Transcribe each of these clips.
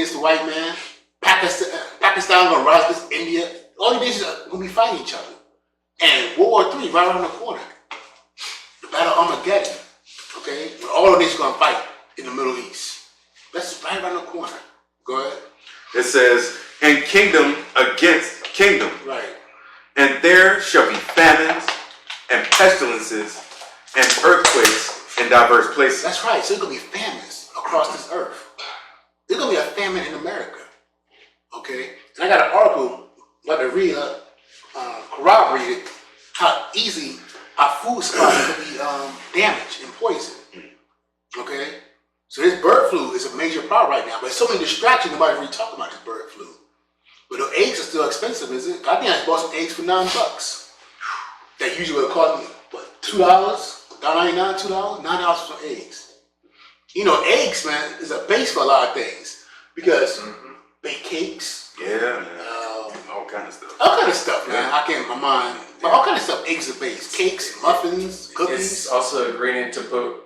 against the white man. Pakistan gonna rise against India. All these nations are gonna be fighting each other. And World War III right around the corner. The Battle of Armageddon. Okay? Where all the nations gonna fight in the Middle East. That's right around the corner. Go ahead. It says, and kingdom against kingdom. Right. And there shall be famines and pestilences and earthquakes in diverse places. That's right. So there's going to be famines across this earth. There's going to be a famine in America. Okay? And I got an article about to read, corroborated how easy our food supply can be damaged and poisoned. Okay? So this bird flu is a major problem right now. But there's so many distractions, nobody really talking about this bird flu. But the eggs are still expensive, is it? I think I bought some eggs for $9. That usually would cost me, what, $2? $1.99, $2? $9 for eggs. You know, eggs, man, is a base for a lot of things. Because baked cakes. Yeah, man. All kind of stuff. All kind of stuff, man. I can't, my mind. But all kind of stuff, eggs are base. Cakes, muffins, cookies. It's also a ingredient to put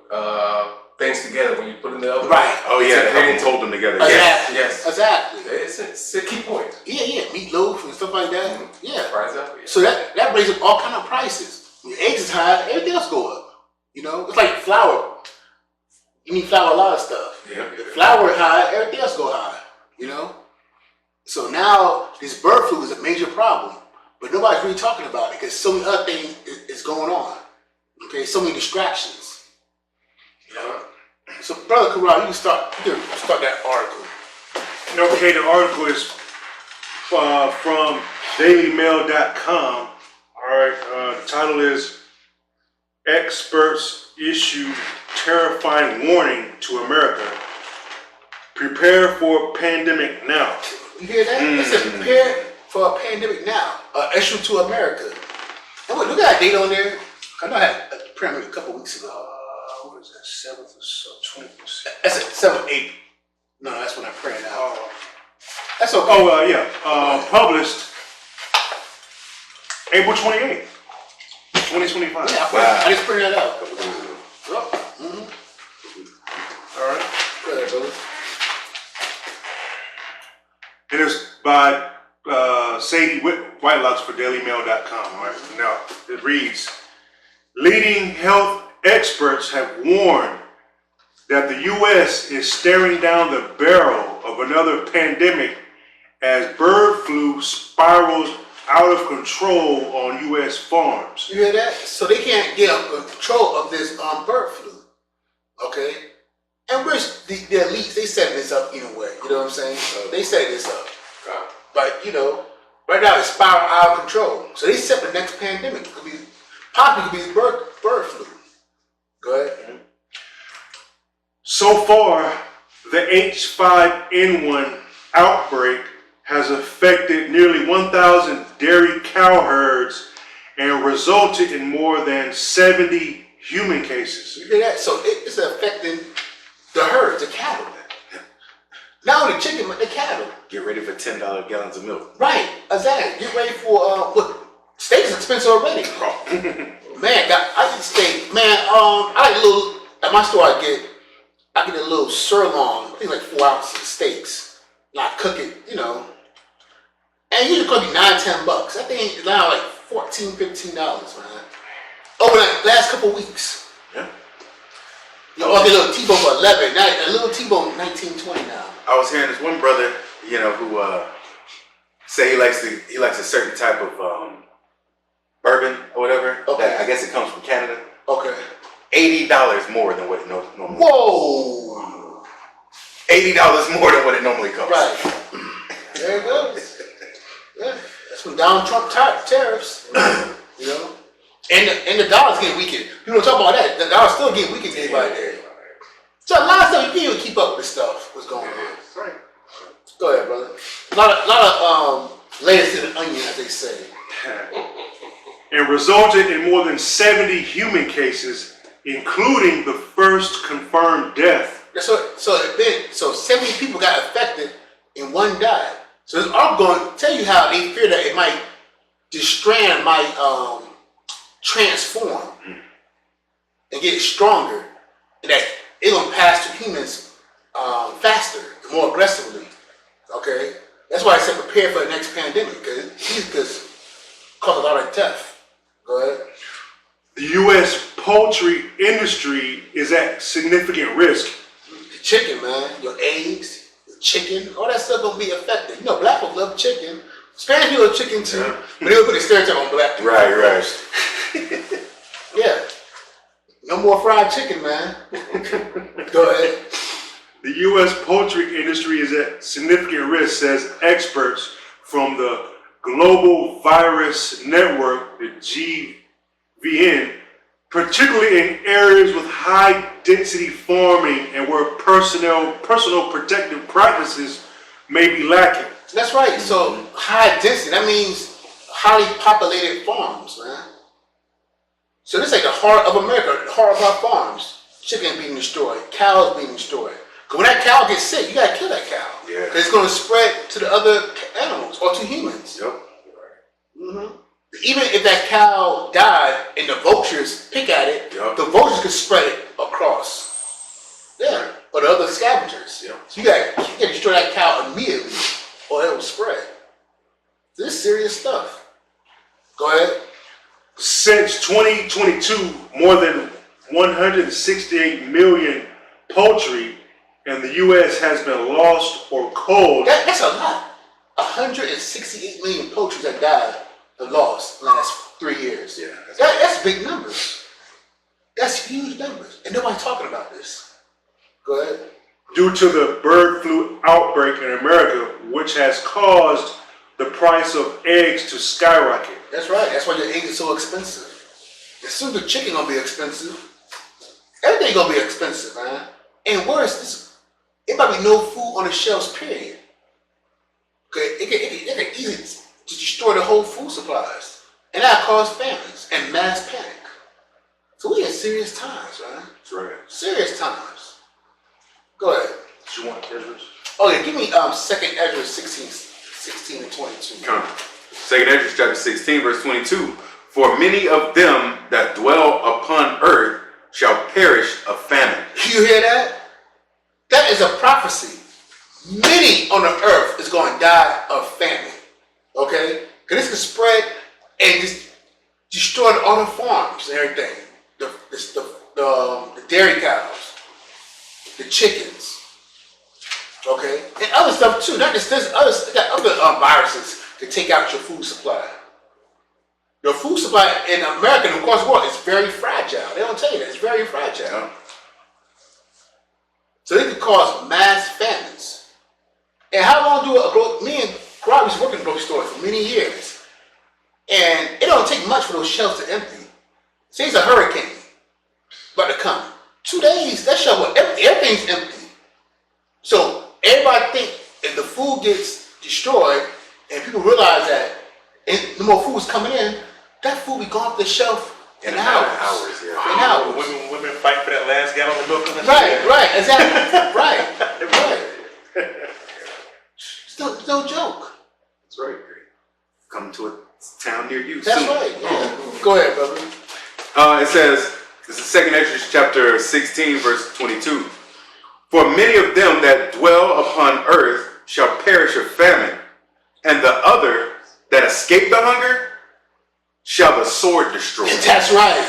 things together when you put them in the oven. Right. Oh, yeah, they hold them together. Exactly. Yes. Exactly. It's a key point. Yeah. Meatloaf and stuff like that. Yeah. Fries up. Yeah. So that brings up all kind of prices. When eggs is high, everything else go up. You know, it's like flour. You need flour a lot of stuff. Yeah. If flour is high, everything else go high. You know. So now this bird flu is a major problem, but nobody's really talking about it because so many other things is going on. Okay, so many distractions. You know. So, Brother Corral, you can start that article. Okay, the article is from dailymail.com. All right, the title is Experts Issue Terrifying Warning to America. Prepare for Pandemic Now. You hear that? It says prepare for a pandemic now. Issue to America. And look at that date on there. I know I had a prayer meeting a couple weeks ago. What is that, 7th or so, 20%? That's it, 7th, 8th. No, that's when I pray now. That's okay. Oh, yeah. Published April 28th, 2025. Yeah, I just printed that out a couple days ago. All right. Go ahead, brother. It is by Sadie Whitelocks for dailymail.com. All right. Now, it reads, leading health experts have warned that the U.S. is staring down the barrel of another pandemic as bird flu spirals out of control on U.S. farms. You hear that? So they can't get control of this bird flu. Okay? And which the elites, they set this up anyway. You know what I'm saying? They set this up. But, you know, right now it's spiraling out of control. So they set the next pandemic. It could be, possibly could be bird flu. Go ahead. So far, the H5N1 outbreak has affected nearly 1,000 dairy cow herds and resulted in more than 70 human cases. You hear that? So it's affecting the herds, the cattle. Not only chicken, but the cattle. Get ready for $10 gallons of milk. Right, exactly. Get ready for, look, steak's expensive already. Man, I eat steak. Man, I like a little, at my store I get a little sirloin, I think like 4 ounces of steaks. And I cook it, you know. And usually cost me $9-10. That thing is now like $14-15, man. Over the last couple weeks. Yeah. You know, I get a little T-bone for 11. Now a little T-bone $19-20 now. I was hearing this one brother, you know, who say he likes a certain type of bourbon or whatever. Okay. I guess it comes from Canada. Okay. $80 more than what it normally. Whoa! $80 more than what it normally costs. Right. There it goes. Yeah. That's when Donald Trump tariffs. You know? And the dollar's getting weakened. You don't talk about that. The dollar's still getting weakened right there. So a lot of stuff you can't even keep up with this stuff. What's going on? Right. Go ahead, brother. A lot of layers to the onion, as they say. And resulted in more than 70 human cases, including the first confirmed death. So 70 people got affected and one died. So this article going to tell you how they fear that it might, this strand might transform and get stronger, and that it's going to pass to humans faster and more aggressively. Okay? That's why I said prepare for the next pandemic, because it's cause a lot of death. Go ahead. The U.S. poultry industry is at significant risk. The chicken, man, your eggs, your chicken, all that stuff gonna be affected. You know, black folks love chicken. Spanish people love chicken too, but they would put a stereotype on black people. Right. Yeah. No more fried chicken, man. Go ahead. The U.S. poultry industry is at significant risk, says experts from the Global Virus Network, the GVN, particularly in areas with high density farming and where personal protective practices may be lacking. That's right. So high density, that means highly populated farms, man. So this is like the heart of America, the heart of our farms. Chicken being destroyed, cows being destroyed. Because when that cow gets sick, you gotta kill that cow. Yeah. Because it's gonna spread to the other animals or to humans. Yep. Mm-hmm. Even if that cow died and the vultures pick at it, Yep. the vultures could spread it across. Yeah. Or the other scavengers. Yep. So you gotta destroy that cow immediately or it will spread. This is serious stuff. Go ahead. Since 2022, more than 168 million poultry in the U.S. has been lost or culled. That's a lot. 168 million poultry that died and lost in the last 3 years. Yeah. That's big numbers. That's huge numbers. And nobody's talking about this. Go ahead. Due to the bird flu outbreak in America, which has caused the price of eggs to skyrocket. That's right. That's why your eggs are so expensive. As soon as the chicken gonna be expensive, everything gonna be expensive, man. And worse, it might be no food on the shelves, period. Okay, it can easily destroy the whole food supplies. And that cause famines and mass panic. So we in serious times, man. That's right. Serious times. Go ahead. Do you want Ezra's? Oh yeah, give me 2nd Ezra 16 and 22. Come. 2nd Ezra chapter 16, verse 22. For many of them that dwell upon earth shall perish of famine. You hear that? That is a prophecy. Many on the earth is going to die of famine. Okay? Because this can spread and just destroy all the farms and everything. The dairy cows, the chickens, okay? And other stuff too. Not just this, other viruses to take out your food supply. Your food supply in America and across the world is very fragile. They don't tell you that. It's very fragile. Yeah. So they could cause mass famines. And how long do me and Rob was working in grocery stores for many years. And it don't take much for those shelves to empty. Say it's a hurricane about to come. 2 days, that shelf will empty. Everything's empty. So everybody think if the food gets destroyed and people realize that the more food is coming in, that food be gone off the shelf in hours. Yeah. In hours. Women fight for that last gallon of milk. Right, exactly. right. It's no joke. That's right. Come to a town near you That's soon. right. Yeah. Go ahead, brother. It says, this is 2nd Ezra chapter 16, verse 22. For many of them that dwell upon earth shall perish of famine, and the other that escape the hunger shall the sword destroy. That's right.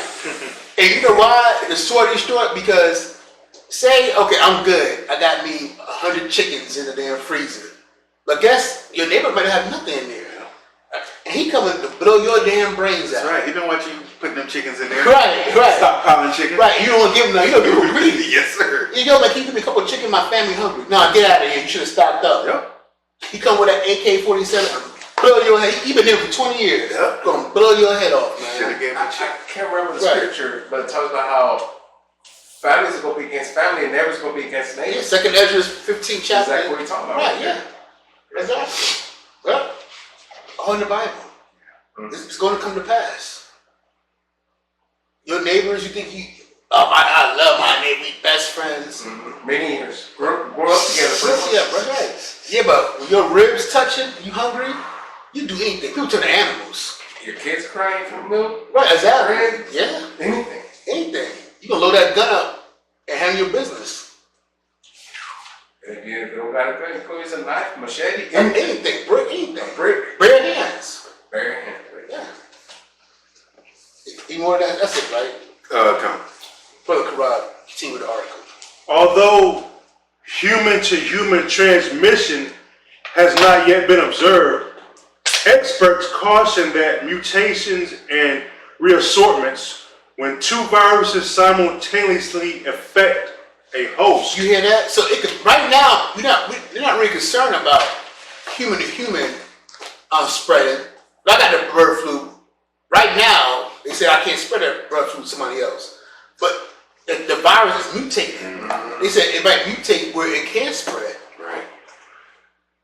And you know why the sword destroyed? Because say, okay, I'm good. I got me 100 chickens in the damn freezer. But guess your neighbor might have nothing in there. And he coming to blow your damn brains out. That's right. He don't want you putting them chickens in there. Right. Stop piling chickens. Right, you don't want to give them none. You don't give them greedy. Yes, sir. You go, like, he give me a couple of chicken, my family hungry. Nah, get out of here. You should have stocked up. Yep. He come with that AK-47, blow your head. He been there for 20 years. Yep. Gonna blow your head off, man. Should have gave me I chicken. can't remember the Right. scripture, but it talks about how families are going to be against family and neighbors are going to be against Yeah, neighbors. 2nd Ezra 15 chapter. Exactly what you're talking about. Right, yeah. Exactly. Well, all in the Bible. It's going to come to pass. Your neighbors, you think I love my neighbor, we best friends. Mm-hmm. Many years. Grow up together. Yeah, right. Yeah, but when your ribs touching, you hungry, you do anything. People turn to animals. Your kids crying for milk. Right, exactly. Friends. Yeah, Anything. anything. You can load that gun up and handle your business. If you don't got a gun, you could use a knife, machete, Anything, brick, anything. brick, Bare hands. bare hand. Yeah. Any more of that? That's it, right? Come. Brother Karab, continue with the article. Although human-to-human transmission has not yet been observed, experts caution that mutations and reassortments, when two viruses simultaneously affect a host. You hear that? So it could, right now, you're not really concerned about human to human spreading. But I got the bird flu. Right now, they say I can't spread that bird flu to somebody else. But the virus is mutating. They said it might mutate where it can spread.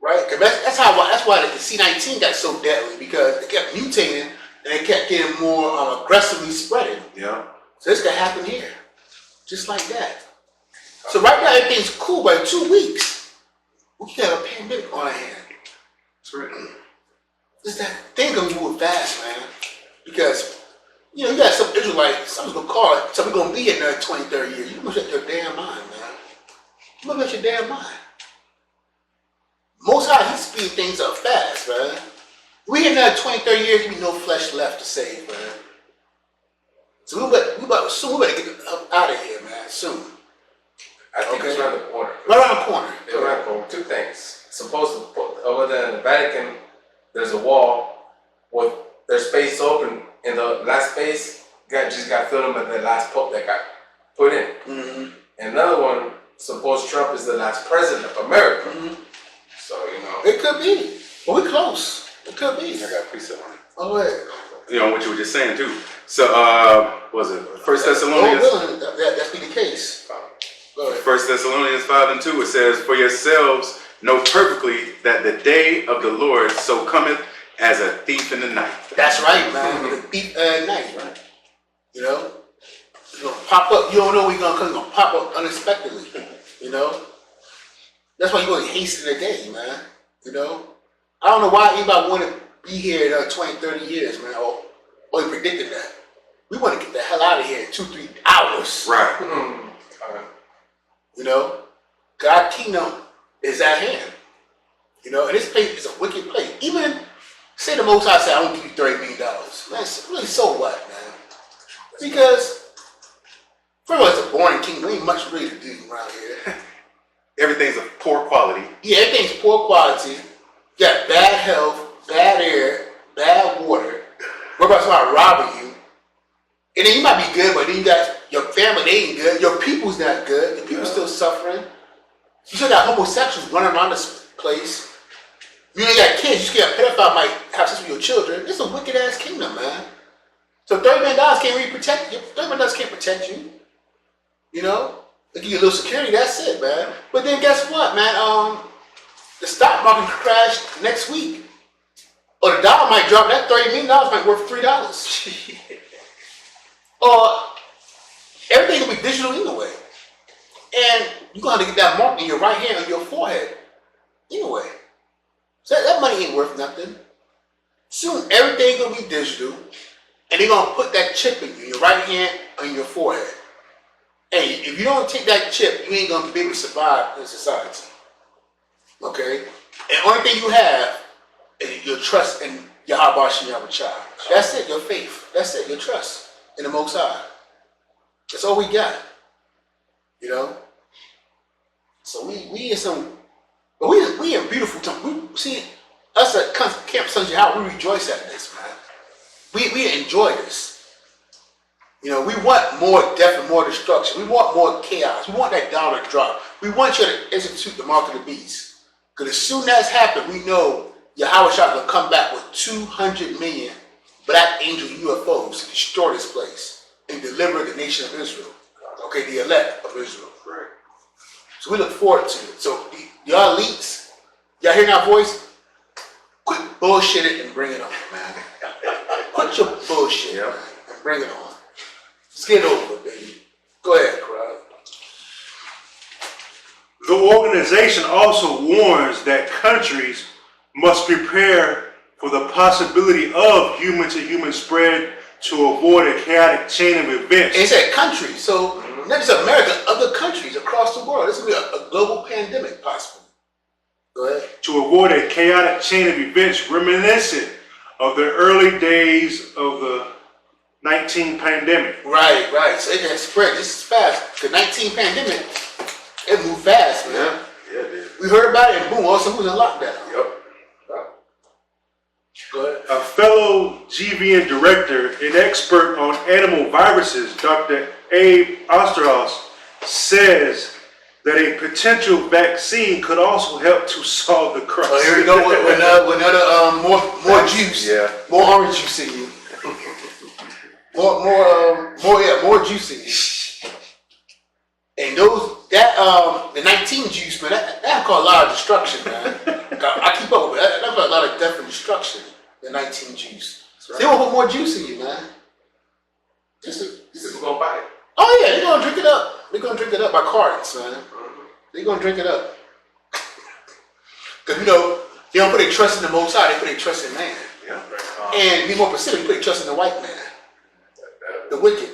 Right? Because that's why the C-19 got so deadly, because it kept mutating and it kept getting more aggressively spreading. Yeah. So this could happen here, just like that. So right now everything's cool, but in 2 weeks we can have a pandemic on our hand. That's right. This that thing gonna move fast, man. Because you got some Israelites, someone's gonna call it, so we're gonna be in there 20, 30 years. You must have your damn mind, man. You must have your damn mind. Most High, he's speeding things up fast, man. We in there 20, 30 years, there'll be no flesh left to save, man. So we better get out of here, man, soon. I think it's around the corner. Right around the corner. It's around the corner. Two things. Supposed to put, over there in the Vatican, there's a wall with their space open, and the last space just got filled in with the last pope that got put in. Mm-hmm. And another one, suppose Trump is the last president of America. Mm-hmm. So, It could be. But we're close. It could be. I got a precept on it. Oh, wait. You know what you were just saying too. So, what was it 1 Thessalonians? Lord willing, that's be the case. Go ahead. 1 Thessalonians 5:2, it says, "For yourselves know perfectly that the day of the Lord so cometh as a thief in the night." That's right, man. The thief at night, right? You know? It's gonna pop up. You don't know when he's gonna come. It's gonna pop up unexpectedly. You know? That's why you want to hasten the day, man. You know? I don't know why anybody want to be here in 20, 30 years, man. Or you predicted that. We want to get the hell out of here in 2, 3 hours. Right. You know? God's kingdom is at hand. You know? And this place is a wicked place. Even, say the Most High said, I don't give you $30 million. Man, really, so what, man? Because, first of all, it's a boring kingdom. There ain't much really to do around here. Everything's of poor quality. Yeah, everything's poor quality. You got bad health, bad air, bad water. What about somebody robbing you? And then you might be good, but then you got your family, they ain't good. Your people's not good. Your people's still suffering. You still got homosexuals running around this place. You ain't got kids. You still got pedophile might have sex with your children. It's a wicked ass kingdom, man. So $30 million can't really protect you. $30 million can't protect you. You know? They give you a little security, that's it, man. But then guess what, man? The stock market could crash next week. Or the dollar might drop. That $30 million might be worth $3. Or everything will be digital anyway. And you're going to have to get that mark in your right hand on your forehead anyway. So that money ain't worth nothing. Soon everything going to be digital. And they're going to put that chip in you, your right hand on your forehead. And if you don't take that chip, you ain't going to be able to survive in society. Okay? And the only thing you have is your trust in Yahawashi Yahawashi. That's it, your faith. That's it, your trust in the Most High. That's all we got. You know? So we in some, but we in beautiful time. We see us at Camp Sons Yahweh, we rejoice at this, man. We enjoy this. You know, we want more death and more destruction. We want more chaos. We want that dollar to drop. We want you to institute the mark of the beast. Because as soon as happens, we know Yahawashi will come back with 200 million black angel UFOs to destroy this place and deliver the nation of Israel. Okay, the elect of Israel. Right. So we look forward to it. So y'all elites, y'all hearing our voice? Quit bullshitting and bring it on, man. Quit your bullshit, man, and bring it on. Let's get over it, baby. Go ahead, crowd. The organization also warns that countries must prepare for the possibility of human-to-human spread to avoid a chaotic chain of events. And it said country, so Not just America, other countries across the world. This will be a global pandemic, possibly. Go ahead. To avoid a chaotic chain of events reminiscent of the early days of the 19 pandemic. Right. So it can spread just as fast. The 19 pandemic, it moved fast, man. Yeah, dude. We heard about it and boom, all of a sudden we was in lockdown. Yep. Go ahead. A fellow GVN director and expert on animal viruses, Dr. Abe Osterhaus, says that a potential vaccine could also help to solve the crisis. Oh, here we go with another more juice. Yeah. More orange juice in you. More juice in you. And the 19 juice, man, that caused a lot of destruction, man. I keep up with it. That caused a lot of death and destruction. The 19 juice. Right. They won't put more juice in you, man. People gonna buy it. Oh yeah, they're gonna drink it up. They're gonna drink it up by cartons, man. They're gonna drink it up. Cause they don't put their trust in the Most High, they put their trust in man. Yeah. And be more specific, they put their trust in the white man. The wicked.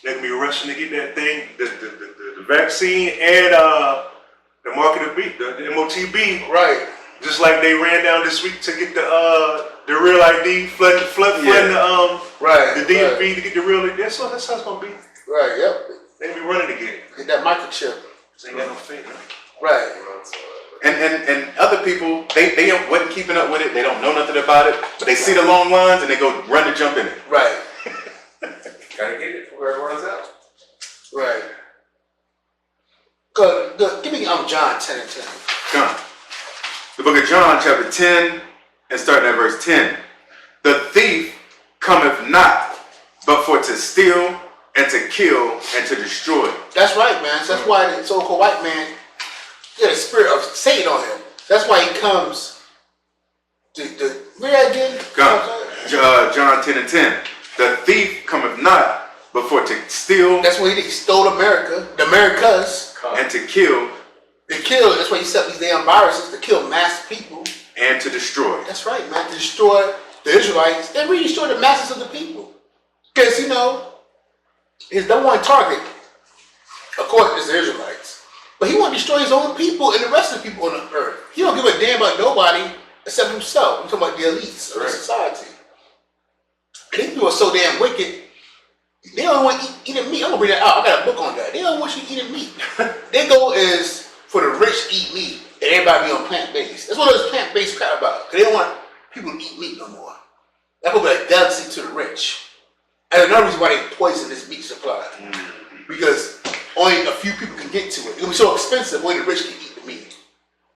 They're gonna be rushing to get that thing, the vaccine and the market of beef, the MOTB. Right. Just like they ran down this week to get the real ID, flooding the DMV to get the real ID. That's how it's gonna be. Right, yep. They be running to get it. Get that microchip. They ain't got no faith. Right. And other people, they wasn't keeping up with it. They don't know nothing about it. But they see the long lines and they go run to jump in it. Right. Gotta get it where everyone's at. Right. Give me John 10 and 10. John. The book of John, chapter 10, and starting at verse 10. The thief cometh not, but for to steal and to kill and to destroy. That's right, man. So that's why the so-called white man, the spirit of Satan on him. That's why he comes to read that again? John 10 and 10. The thief cometh not, but for to steal. That's what he did. He stole America, the Americas. And to kill. To kill. That's why he set these damn viruses to kill mass people. And to destroy. That's right, man. To destroy the Israelites and really destroy the masses of the people. Because, his number one target, of course, is the Israelites. But he want to destroy his own people and the rest of the people on the earth. He don't give a damn about nobody except himself. We're talking about the elites of the society. And these people are so damn wicked. They don't want to eating meat. I'm going to bring that out. I got a book on that. They don't want you eating meat. Their goal is for the rich to eat meat and everybody be on plant-based. That's what those plant-based crap about. Because they don't want people to eat meat no more. That will be a delicacy to the rich. And another reason why they poison this meat supply. Because only a few people can get to it. It's going to be so expensive, only the rich can eat